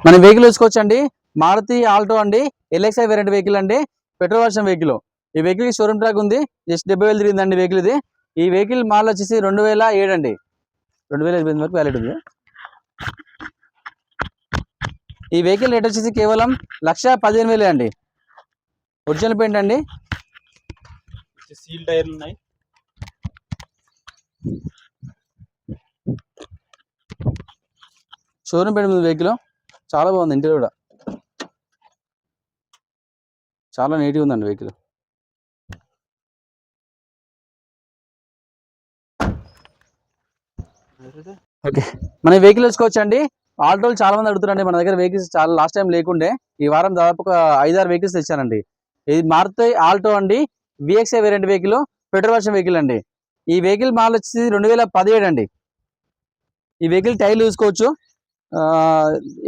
మన వెహికల్ చూసుకోవచ్చండి. మారుతి ఆల్టో అండి, ఎల్ఎక్స్ఐ వేరియంట్ వెహికల్ అండి, పెట్రోల్ వర్షన్ వెహికల్. ఈ వెహికల్ షోరూమ్ ట్రాక్ ఉంది, జస్ట్ 70,000 తిరిగిందండి వెహికల్ ఇది. ఈ వెహికల్ మోడల్ వచ్చేసి 2007 అండి. 2008 వరకు వ్యాలిడ్ ఉంది. ఈ వెహికల్ రేట్ వచ్చేసి కేవలం 1,15,000 అండి. ఒరిజినల్ పెయింట్ అండి. సీల్ టైర్లు ఉన్నాయి. షోరూమ్ పెయింట్ ఉంది వెహికల్. చాలా బాగుంది, ఇంటీరియర్ కూడా చాలా నీట్గా ఉందండి వెహికల్. ఓకే, మన వెహికల్ చూసుకోవచ్చండి. ఆల్టోలు చాలా మంది అడుగుతారండి. మన దగ్గర వెహికల్స్ చాలా లాస్ట్ టైం లేకుండే, ఈ వారం దాదాపు ఒక 5-6 వెహికల్స్ తెచ్చానండి. ఇది మారుతి ఆల్టో అండి, VXi variant vehicle, petrol version vehicle అండి. ఈ వెహికల్ మోడల్ వచ్చి 2017 అండి. ఈ వెహికల్ టైర్లు చూసుకోవచ్చు,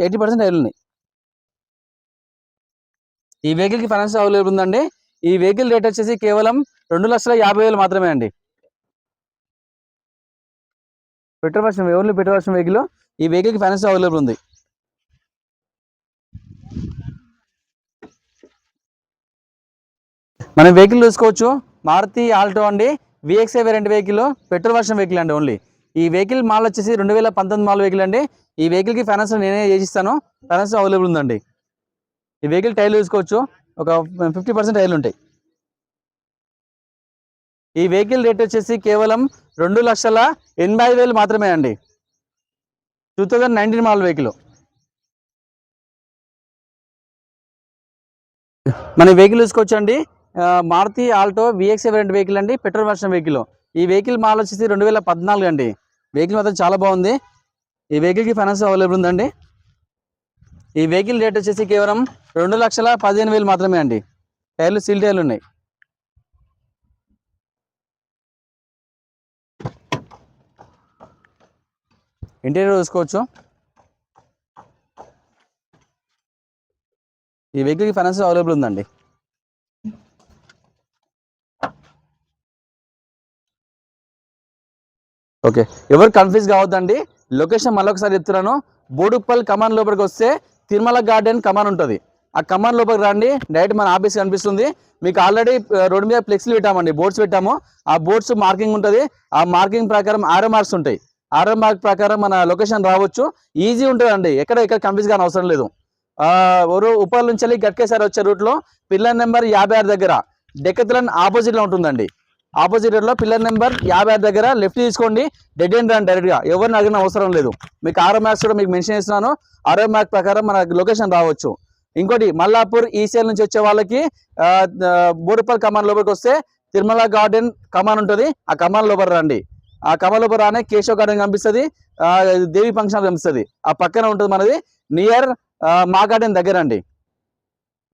80% టైర్లు ఉన్నాయి. ఈ వెహికల్కి ఫైనాన్స్ అవైలబుల్ ఉందండి. ఈ వెహికల్ రేట్ వచ్చేసి కేవలం 2,50,000 మాత్రమే అండి. Petrol version vehicle. ఈ వెహికల్కి ఫైనాన్స్ అవైలబుల్ ఉంది. మనం వెహికల్ చూసుకోవచ్చు. మారుతి ఆల్టో అండి, VXi variant vehicle, petrol version vehicle అండి ఓన్లీ. ఈ వెహికల్ మోడల్ వచ్చేసి 2019 మోడల్ వెహికల్ అండి. ఈ వెహికల్కి ఫైనాన్స్ నేనే చేసిస్తాను, ఫైనాన్స్ అవైలబుల్ ఉందండి. ఈ వెహికల్ టైర్లు చూసుకోవచ్చు, ఒక 50% టైర్లు ఉంటాయి. ఈ వెహికల్ రేట్ వచ్చేసి కేవలం 2,85,000 మాత్రమే అండి. 2019 మోడల్ వెహికల్. మన వెహికల్ చూసుకోవచ్చండి. Maruti Alto VXi variant vehicle అండి, పెట్రోల్ వర్షన్ వెహికల్. ఈ వెహికల్ మోడల్ వచ్చేసి 2014 అండి. వెహికల్ మాత్రం చాలా బాగుంది. ఈ వెహికల్కి ఫైనాన్స్ అవైలబుల్ ఉందండి. ఈ వెహికల్ రేట్ వచ్చేసి కేవలం 2,15,000 మాత్రమే అండి. టైర్లు సీల్ టైర్లు ఉన్నాయి. ఇంటీరియర్ చూసుకోవచ్చు. ఈ వెహికల్కి ఫైనాన్స్ అవైలబుల్ ఉందండి. ఓకే, ఎవరు కన్ఫ్యూజ్ కావద్దండి. లొకేషన్ మళ్ళొకసారి చెప్తున్నాను. బోడుప్పల్ కమాన్ లోపలికి వస్తే తిరుమల గార్డెన్ కమాన్ ఉంటుంది. ఆ కమాన్ లోపలికి రండి, డైరెక్ట్ మన ఆఫీస్ కనిపిస్తుంది. మీకు ఆల్రెడీ రోడ్డు మీద ఫ్లెక్స్లు పెట్టామండి, బోర్డ్స్ పెట్టాము. ఆ బోర్డ్స్ మార్కింగ్ ఉంటుంది. ఆ మార్కింగ్ ప్రకారం ఆరో మార్క్స్ ఉంటాయి. ఆరో మార్క్ ప్రకారం మన లొకేషన్ రావచ్చు. ఈజీ ఉంటుందండి, ఎక్కడ కన్ఫ్యూజ్ కానీ అవసరం లేదు. ఉప్పల్ నుంచి వెళ్ళి గట్కేసారి వచ్చే రూట్లో పిల్లర్ నెంబర్ 56 దగ్గర డెక్కతులన్ ఆపోజిట్లో ఉంటుందండి. ఆపోజిట్ లో పిల్లర్ నెంబర్ 56 దగ్గర లెఫ్ట్ తీసుకోండి, డెడ్ ఎండ్ రండి డైరెక్ట్ గా. ఎవరిని అడిగిన అవసరం లేదు. మీకు ఆరో మ్యాక్స్ కూడా మీకు మెన్షన్ చేస్తున్నాను. ఆరో మ్యాక్ ప్రకారం మన లొకేషన్ రావచ్చు. ఇంకోటి మల్లాపూర్ ఈసీఎల్ నుంచి వచ్చే వాళ్ళకి బోడుప్పల్ కమాన్ లోపలికి వస్తే తిరుమల గార్డెన్ కమాన్ ఉంటుంది. ఆ కమాన్ లోపల రండి. ఆ కమాన్ లోపల రానే కేశవ్ గార్డెన్ కనిపిస్తుంది, దేవి ఫంక్షన్ కనిపిస్తుంది. ఆ పక్కన ఉంటుంది మనది నియర్ మా గార్డెన్ దగ్గర అండి.